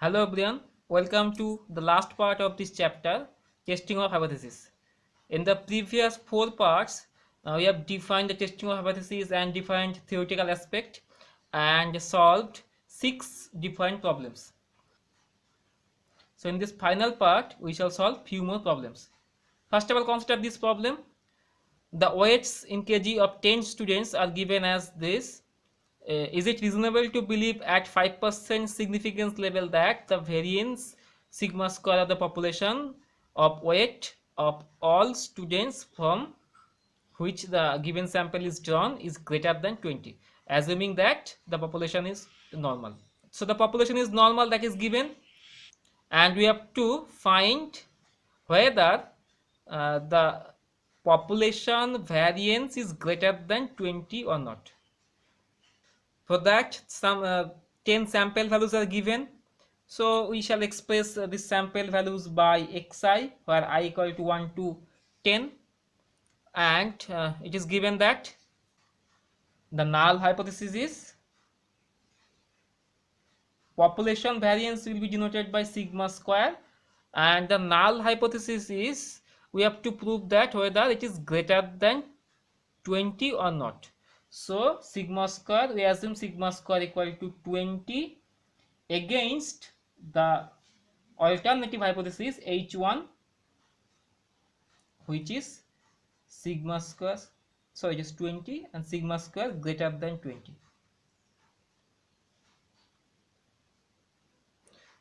Hello everyone, welcome to the last part of this chapter, testing of hypothesis. In the previous four parts, we have defined the testing of hypothesis and defined theoretical aspect and solved six different problems. So in this final part, we shall solve few more problems. First of all, consider this problem. The weights in kg of 10 students are given as this. Is it reasonable to believe at 5% significance level that the variance sigma square of the population of weight of all students from which the given sample is drawn is greater than 20, assuming that the population is normal? So the population is normal, that is given, and we have to find whether the population variance is greater than 20 or not. For that, some 10 sample values are given. So we shall express these sample values by xi, where I equal to 1 to 10, and it is given that the null hypothesis is population variance will be denoted by sigma square, and the null hypothesis is we have to prove that whether it is greater than 20 or not. So sigma square, we assume sigma square equal to 20 against the alternative hypothesis H1, which is sigma square, so it is 20 and sigma square greater than 20.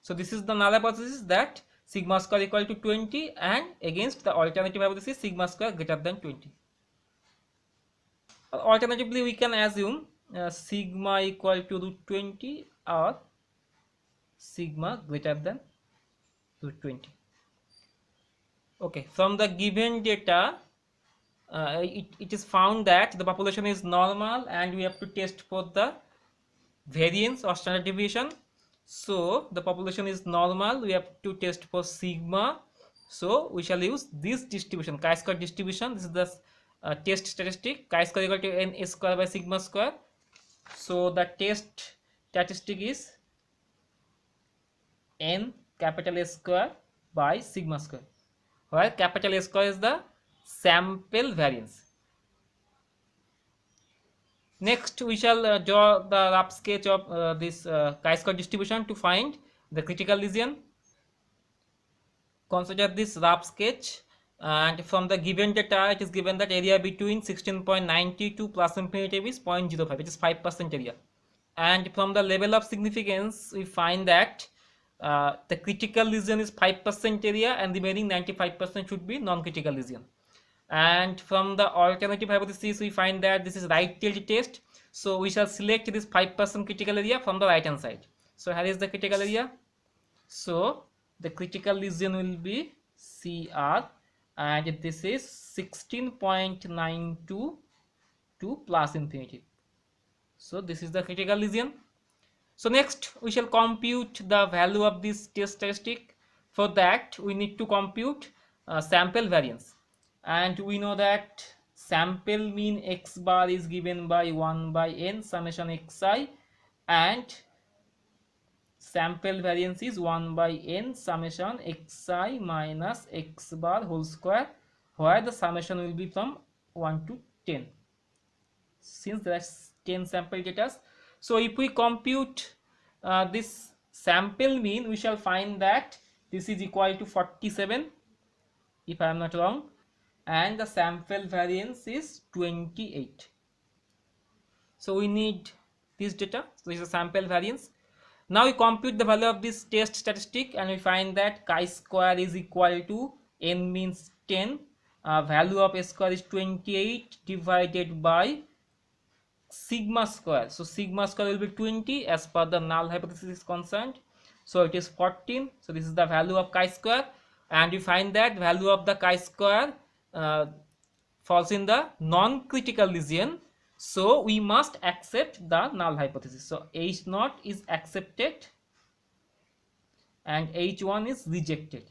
So this is the null hypothesis, that sigma square equal to 20, and against the alternative hypothesis sigma square greater than 20. Alternatively, we can assume sigma equal to root 20 or sigma greater than root 20. Okay, from the given data, it is found that the population is normal and we have to test for the variance or standard deviation. So the population is normal, we have to test for sigma. So we shall use this distribution, chi-square distribution. This is the test statistic, chi-square equal to n square by sigma square. So the test statistic is n capital S square by sigma square, where capital S square is the sample variance. Next, we shall draw the rough sketch of this chi-square distribution to find the critical lesion. Consider this rough sketch, and from the given data, it is given that area between 16.92 plus infinity is 0.05, which is 5% area. And from the level of significance, we find that the critical lesion is 5% area, and the remaining 95% should be non-critical lesion. And from the alternative hypothesis, we find that this is right tilt test, so we shall select this 5% critical area from the right hand side. So here is the critical area, so the critical lesion will be CR, and this is 16.92 to plus infinity. So this is the critical lesion. So next we shall compute the value of this test statistic. For that we need to compute sample variance, and we know that sample mean x bar is given by 1 by n summation xi, and sample variance is 1 by n summation xi minus x bar whole square, where the summation will be from 1 to 10, since there are 10 sample data. So if we compute this sample mean, we shall find that this is equal to 47, if I am not wrong, and the sample variance is 28. So we need this data. So this is a sample variance. Now we compute the value of this test statistic, and we find that chi-square is equal to n means 10, value of s square is 28 divided by sigma square. So sigma square will be 20 as per the null hypothesis is concerned. So it is 14. So this is the value of chi-square, and we find that value of the chi-square falls in the non-critical lesion. So we must accept the null hypothesis. So H0 is accepted and H1 is rejected.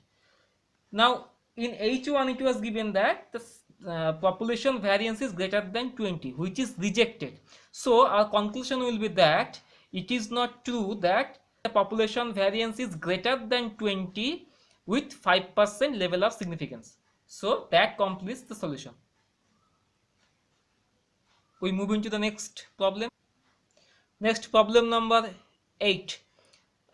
Now in H1 it was given that the population variance is greater than 20, which is rejected. So our conclusion will be that it is not true that the population variance is greater than 20 with 5% level of significance. So that completes the solution. We move into the next problem. Next, problem number 8.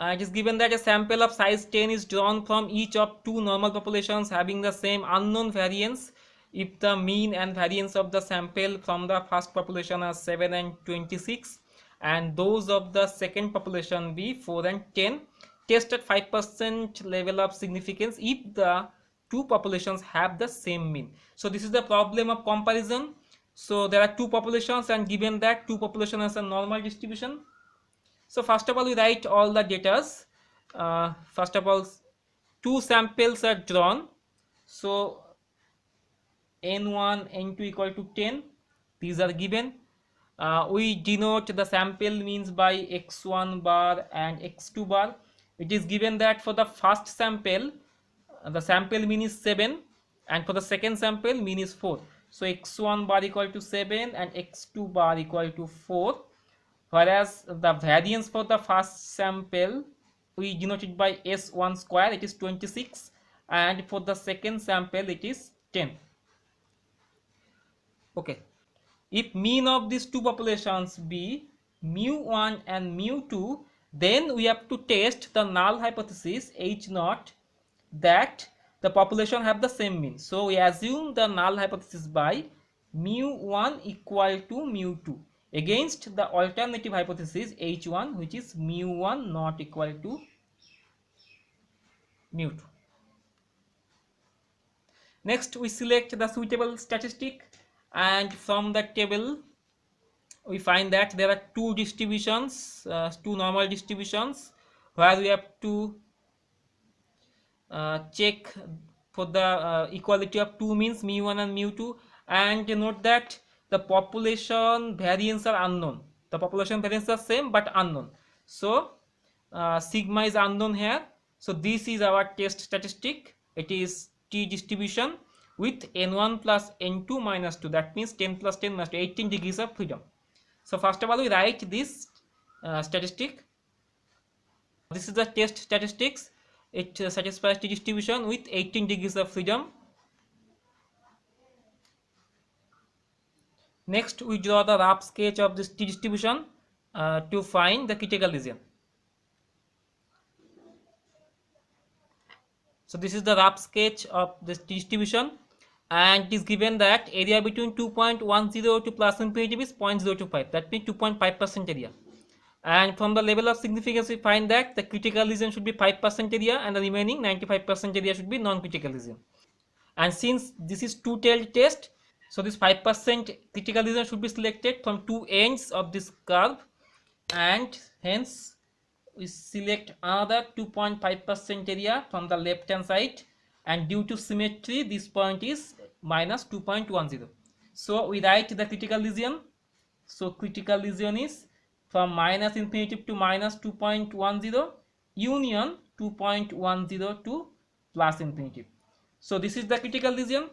It is given that a sample of size 10 is drawn from each of two normal populations having the same unknown variance if the mean and variance of the sample from the first population are 7 and 26 and those of the second population be 4 and 10. Test at 5% level of significance if the two populations have the same mean. So this is the problem of comparison. So there are two populations and given that two populations has a normal distribution. So first of all we write all the datas. First of all, two samples are drawn. So n1 n2 equal to 10, these are given. We denote the sample means by x1 bar and x2 bar. It is given that for the first sample the sample mean is 7 and for the second sample mean is 4. So x1 bar equal to 7 and x2 bar equal to 4, whereas the variance for the first sample we denote it by s1 square, it is 26, and for the second sample it is 10. Okay, if mean of these two populations be mu1 and mu2, then we have to test the null hypothesis h0 that the population have the same mean. So we assume the null hypothesis by mu1 equal to mu2 against the alternative hypothesis h1 which is mu1 not equal to mu2. Next we select the suitable statistic and from the table we find that there are two distributions, two normal distributions where we have to check for the equality of two means mu1 and mu2, and note that the population variance are unknown. The population variance are same but unknown. So sigma is unknown here. So this is our test statistic. It is t distribution with n1 plus n2 minus 2. That means 10 plus 10 minus 2, 18 degrees of freedom. So first of all we write this statistic. This is the test statistics. It satisfies t distribution with 18 degrees of freedom. Next we draw the rough sketch of this t distribution to find the critical region. So this is the rough sketch of this t distribution, and it is given that area between 2.10 to plus infinity is 0.025, that means 2.5% area. And from the level of significance we find that the critical region should be 5% area and the remaining 95% area should be non-critical region. And since this is two-tailed test, so this 5% critical region should be selected from two ends of this curve, and hence we select another 2.5% area from the left hand side, and due to symmetry this point is minus 2.10. So we write the critical region. So critical region is from minus infinity to minus 2.10 union 2.10 to plus infinity. So this is the critical region.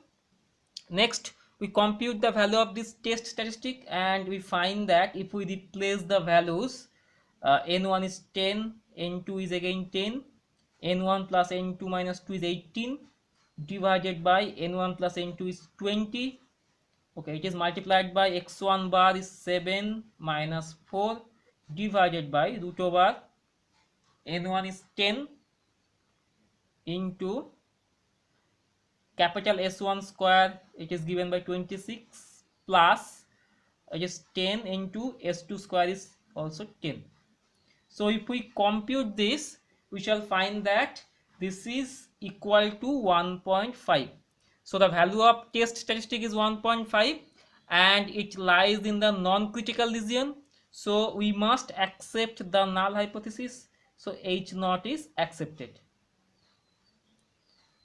Next we compute the value of this test statistic, and we find that if we replace the values, n1 is 10, n2 is again 10, n1 plus n2 minus 2 is 18 divided by n1 plus n2 is 20. Okay, it is multiplied by x1 bar is 7 minus 4 divided by root over n1 is 10 into capital S1 square, it is given by 26 plus it is 10 into S2 square is also 10. So if we compute this, we shall find that this is equal to 1.5. So the value of test statistic is 1.5 and it lies in the non-critical region. So we must accept the null hypothesis. So H0 is accepted.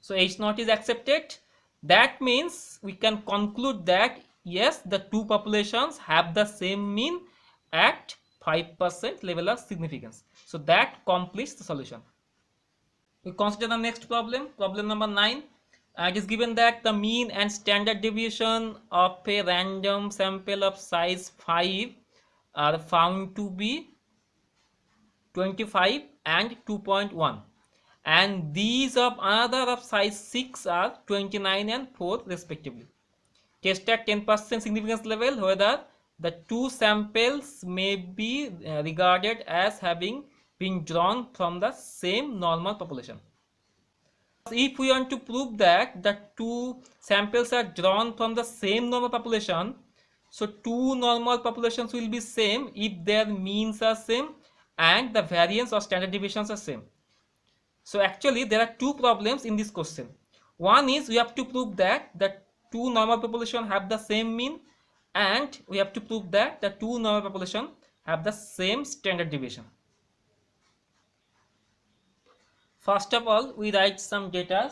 So H0 is accepted. That means we can conclude that yes, the two populations have the same mean at 5% level of significance. So that completes the solution. We consider the next problem, problem number 9. It is given that the mean and standard deviation of a random sample of size 5 are found to be 25 and 2.1, and these of another of size 6 are 29 and 4 respectively. Test at 10% significance level whether the two samples may be regarded as having been drawn from the same normal population. If we want to prove that the two samples are drawn from the same normal population, so two normal populations will be same if their means are same and the variance or standard deviations are same. So actually there are two problems in this question. One is we have to prove that the two normal population have the same mean, and we have to prove that the two normal population have the same standard deviation. First of all, we write some data.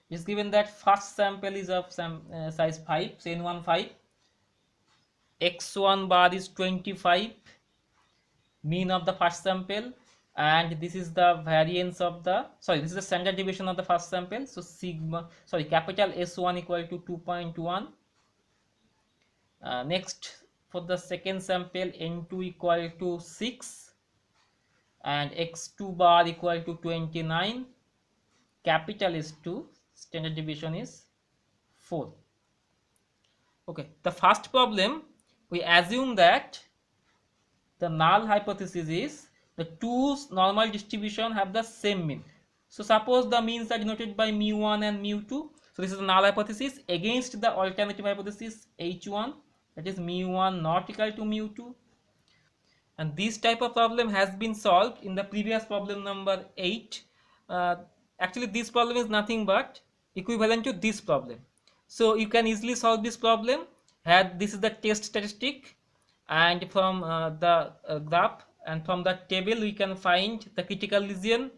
It's given that first sample is of some size 5, say N1 5, x1 bar is 25, mean of the first sample, and this is the variance of the, this is the standard deviation of the first sample. So capital S1 equal to 2.1. Next, for the second sample, N2 equal to 6 and x2 bar equal to 29, capital S2, standard deviation is 4. Okay, the first problem, we assume that the null hypothesis is the two normal distribution have the same mean. So suppose the means are denoted by mu1 and mu2. So this is the null hypothesis against the alternative hypothesis h1, that is mu1 not equal to mu2. And this type of problem has been solved in the previous problem number 8. Actually this problem is nothing but equivalent to this problem. So you can easily solve this problem. This is the test statistic, and from the graph and from the table we can find the critical lesion,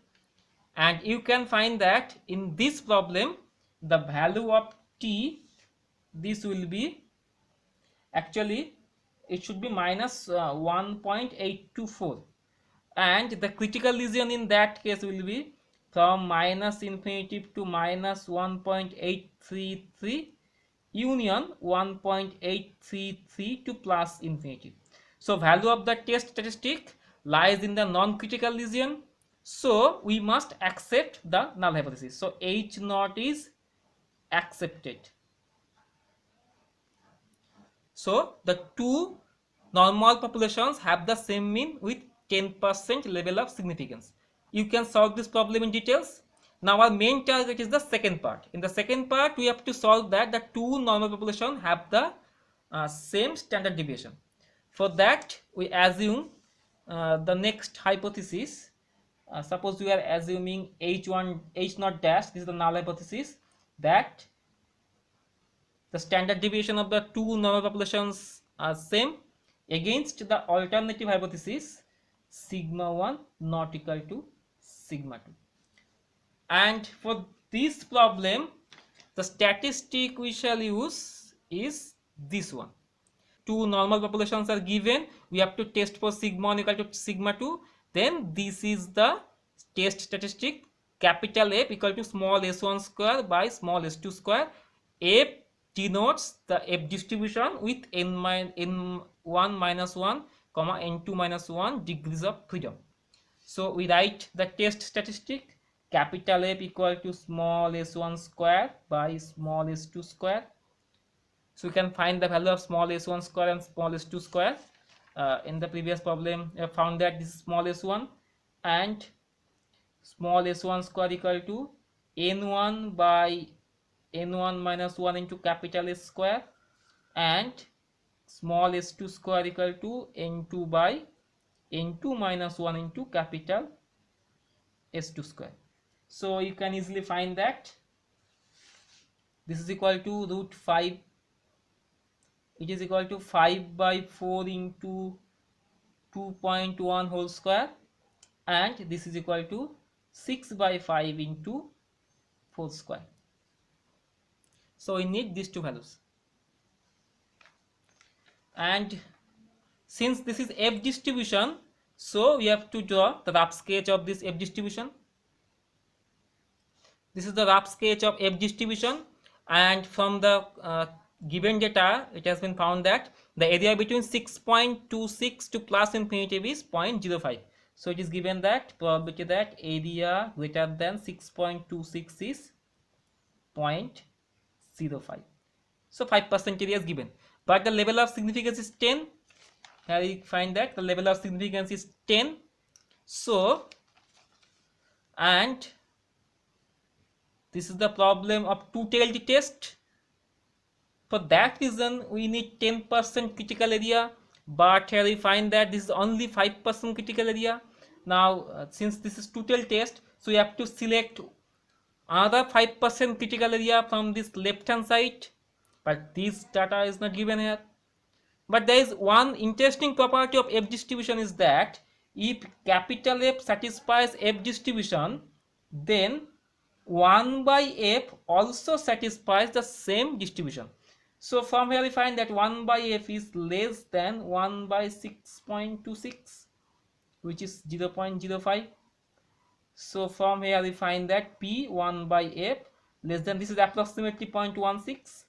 and you can find that in this problem the value of t, this will be actually, it should be minus 1.824, and the critical lesion in that case will be from minus infinity to minus 1.833 union 1.833 to plus infinity. So value of the test statistic lies in the non-critical lesion, so we must accept the null hypothesis. So H naught is accepted. So the two normal populations have the same mean with 10% level of significance. You can solve this problem in details. Now our main target is the second part. In the second part we have to solve that the two normal population have the same standard deviation. For that we assume the next hypothesis. Suppose we are assuming h1 h naught dash, this is the null hypothesis, that the standard deviation of the two normal populations are same against the alternative hypothesis sigma 1 not equal to sigma 2. And for this problem the statistic we shall use is this one. Two normal populations are given, we have to test for sigma 1 equal to sigma 2, then this is the test statistic, capital F equal to small s1 square by small s2 square. F denotes the F distribution with n1 minus 1 comma n2 minus 1 degrees of freedom. So we write the test statistic, capital F equal to small s1 square by small s2 square. So we can find the value of small s1 square and small s2 square. In the previous problem I found that this is small s1 and small s1 square equal to n1 by n1 minus 1 into capital S square, and small s2 square equal to n2 by n2 minus 1 into capital S2 square. So you can easily find that this is equal to root 5, it is equal to 5 by 4 into 2.1 whole square, and this is equal to 6 by 5 into 4 square. So we need these two values, and since this is F distribution, so we have to draw the rough sketch of this F distribution. This is the rough sketch of F distribution, and from the given data it has been found that the area between 6.26 to plus infinity is 0.05. So it is given that probability that area greater than 6.26 is 0.05. So 5% area is given, but the level of significance is 10. Here we find that the level of significance is 10. So, and this is the problem of two-tailed test. For that reason, we need 10% critical area, but here we find that this is only 5% critical area. Now, since this is two-tailed test, so we have to select another 5% critical area from this left-hand side, but this data is not given here. But there is one interesting property of F distribution is that if capital F satisfies F distribution, then 1 by F also satisfies the same distribution. So from here we find that 1 by F is less than 1 by 6.26, which is 0.05. So from here we find that P 1 by F less than, this is approximately 0.16.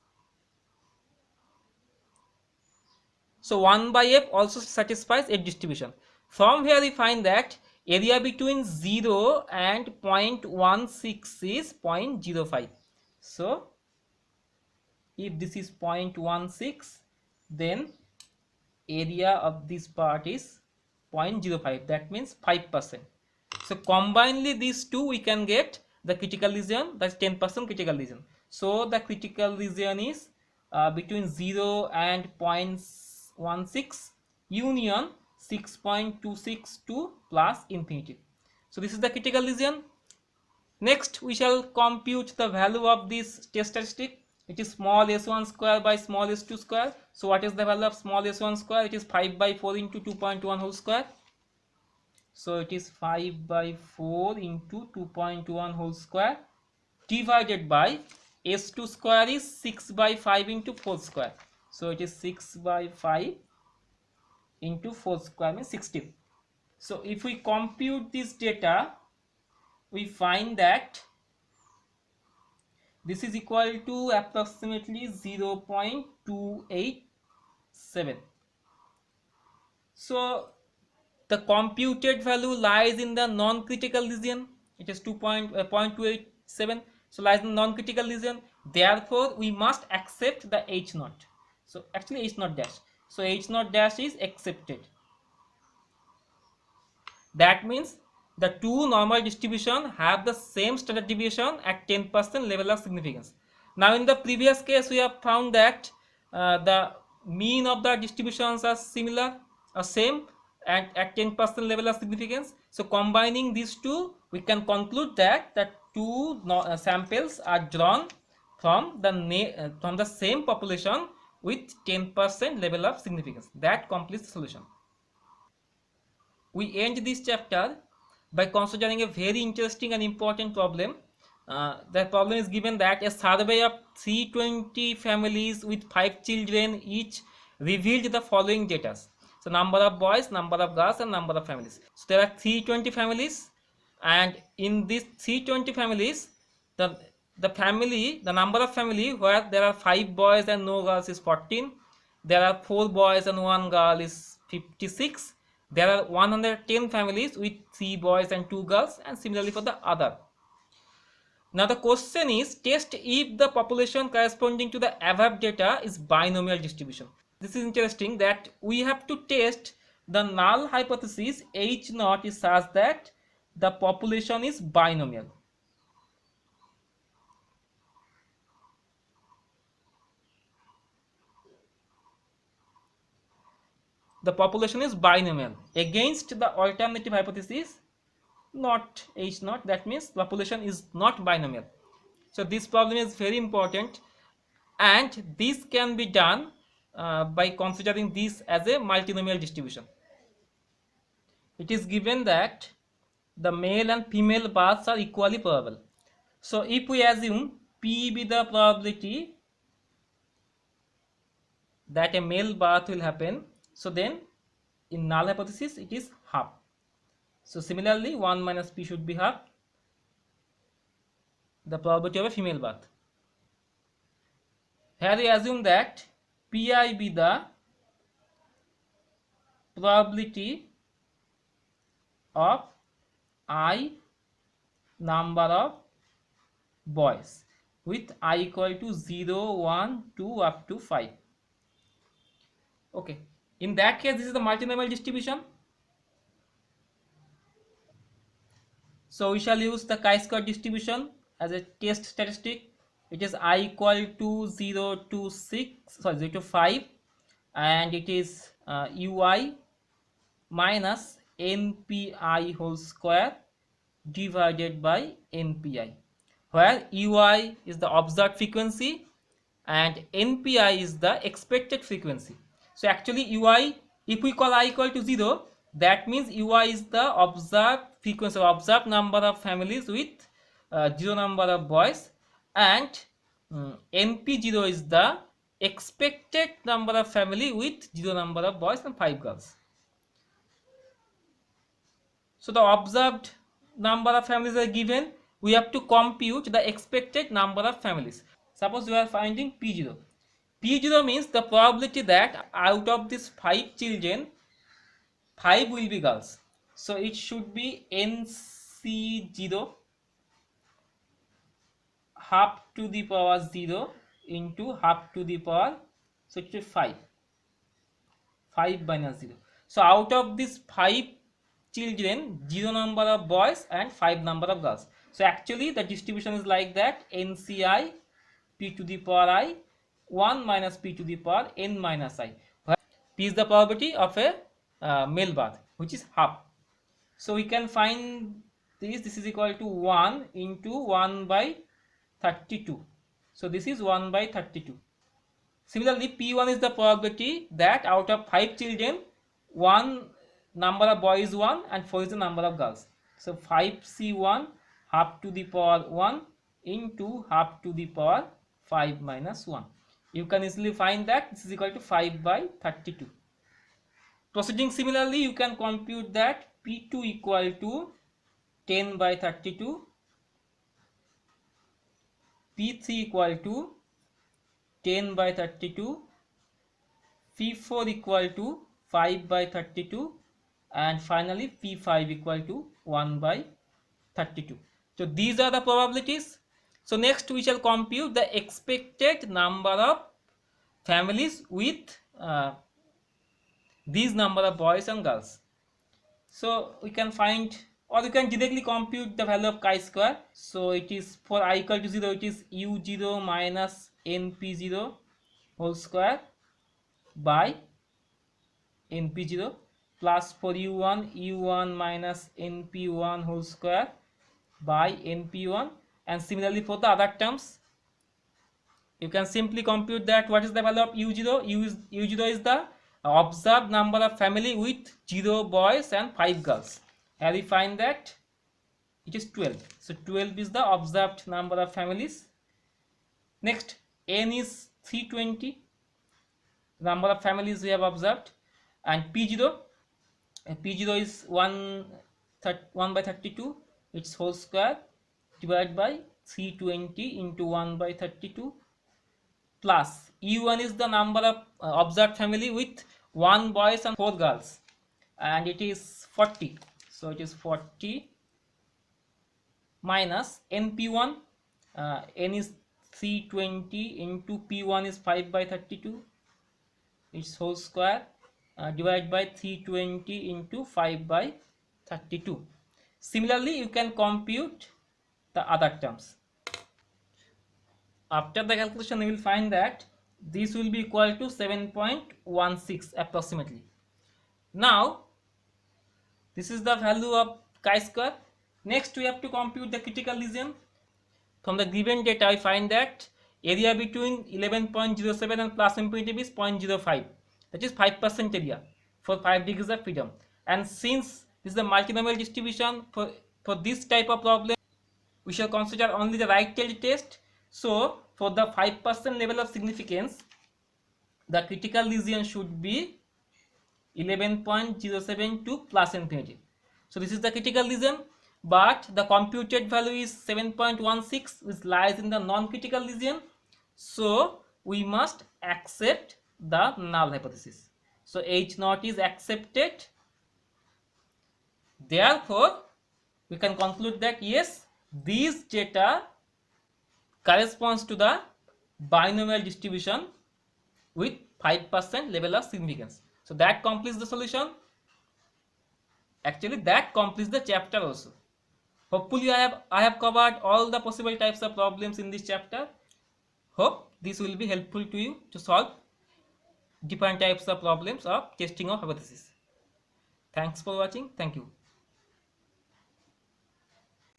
So 1 by F also satisfies F distribution. From here we find that area between 0 and 0.16 is 0.05. So if this is 0.16, then area of this part is 0.05. That means 5%. So combinedly these two we can get the critical region, that's 10% critical region. So the critical region is between 0 and 0.16 union 6.262 plus infinity. So this is the critical region. Next we shall compute the value of this test statistic. It is small s1 square by small s2 square. So what is the value of small s1 square? It is 5 by 4 into 2.1 whole square. So it is 5 by 4 into 2.1 whole square divided by s2 square is 6 by 5 into 4 square. So it is 6 by 5 into 4 square means 16. So if we compute this data, we find that this is equal to approximately 0.287. So the computed value lies in the non-critical region. It is 2.287. So lies in the non-critical region. Therefore, we must accept the H naught. So actually H naught dash. So H naught dash is accepted. That means the two normal distribution have the same standard deviation at 10% level of significance. Now in the previous case we have found that the mean of the distributions are similar or same and at 10% level of significance. So combining these two, we can conclude that the two samples are drawn from the same population with 10% level of significance. That completes the solution. We end this chapter by considering a very interesting and important problem. The problem is given that a survey of 320 families with 5 children each revealed the following data. So number of boys, number of girls and number of families. So there are 320 families, and in these 320 families, the number of family where there are 5 boys and no girls is 14. There are 4 boys and 1 girl is 56. There are 110 families with 3 boys and 2 girls, and similarly for the other. Now the question is, test if the population corresponding to the above data is binomial distribution. This is interesting that we have to test the null hypothesis H naught is such that the population is binomial. The population is binomial against the alternative hypothesis not H naught, that means population is not binomial. So this problem is very important, and this can be done by considering this as a multinomial distribution. It is given that the male and female births are equally probable. So if we assume P be the probability that a male birth will happen, so then in null hypothesis it is half. So similarly 1 minus P should be half the probability of a female birth. Here we assume that Pi be the probability of I number of boys with I equal to 0, 1, 2 up to 5. Okay, in that case this is the multinomial distribution. So we shall use the chi-square distribution as a test statistic. It is I equal to 0 to 6, sorry, 0 to 5, and it is ui minus npi whole square divided by npi, where ui is the observed frequency and npi is the expected frequency. So actually ui, if we call I equal to 0, that means ui is the observed frequency or observed number of families with 0 number of boys, and np0 is the expected number of family with 0 number of boys and 5 girls. So the observed number of families are given. We have to compute the expected number of families. Suppose we are finding P0. P0 means the probability that out of these 5 children, 5 will be girls. So it should be NC0 half to the power 0 into half to the power, so it should be 5. 5 minus 0. So out of these 5 children, 0 number of boys and 5 number of girls. So actually the distribution is like that: NCI p to the power I 1 minus p to the power n minus I, where p is the probability of a male birth, which is half. So we can find this is equal to 1 into 1 by 32. So this is 1 by 32. Similarly, P1 is the probability that out of 5 children, 1 number of boys is 1 and 4 is the number of girls. So 5C1 half to the power 1 into half to the power 5 minus 1. You can easily find that this is equal to 5 by 32. Proceeding similarly, you can compute that P2 equal to 10 by 32, P3 equal to 10 by 32, P4 equal to 5 by 32, and finally P5 equal to 1 by 32. So these are the probabilities. So next we shall compute the expected number of families with these number of boys and girls. So we can find, or we can directly compute the value of chi-square. So it is for I equal to 0, it is u0 minus np0 whole square by np0 plus for u1 minus np1 whole square by np1, and similarly for the other terms you can simply compute that what is the value of u0. u0 is the observed number of family with 0 boys and 5 girls, and we find that it is 12. So 12 is the observed number of families. Next, n is 320, number of families we have observed, and P0 is 1 by 32, its whole square divided by 320 into 1 by 32, plus U1 is the number of observed family with 1 boys and 4 girls, and it is 40. So it is 40 minus NP1, n is 320 into P1 is 5 by 32, its whole square divided by 320 into 5 by 32. Similarly, you can compute the other terms. After the calculation, you will find that this will be equal to 7.16 approximately. Now, this is the value of chi-square. Next, we have to compute the critical region. From the given data, I find that area between 11.07 and plus infinity is 0.05. That is 5% area for 5 degrees of freedom. And since this is a multinomial distribution, for this type of problem, we shall consider only the right-tailed test. So for the 5% level of significance, the critical region should be 11.07 to plus infinity. So this is the critical region, but the computed value is 7.16, which lies in the non-critical region. So we must accept the null hypothesis. So H naught is accepted, Therefore, we can conclude that yes, these data corresponds to the binomial distribution with 5% level of significance. So that completes the solution. Actually, that completes the chapter also. Hopefully, I have covered all the possible types of problems in this chapter. Hope this will be helpful to you to solve different types of problems of testing of hypothesis. Thanks for watching. Thank you.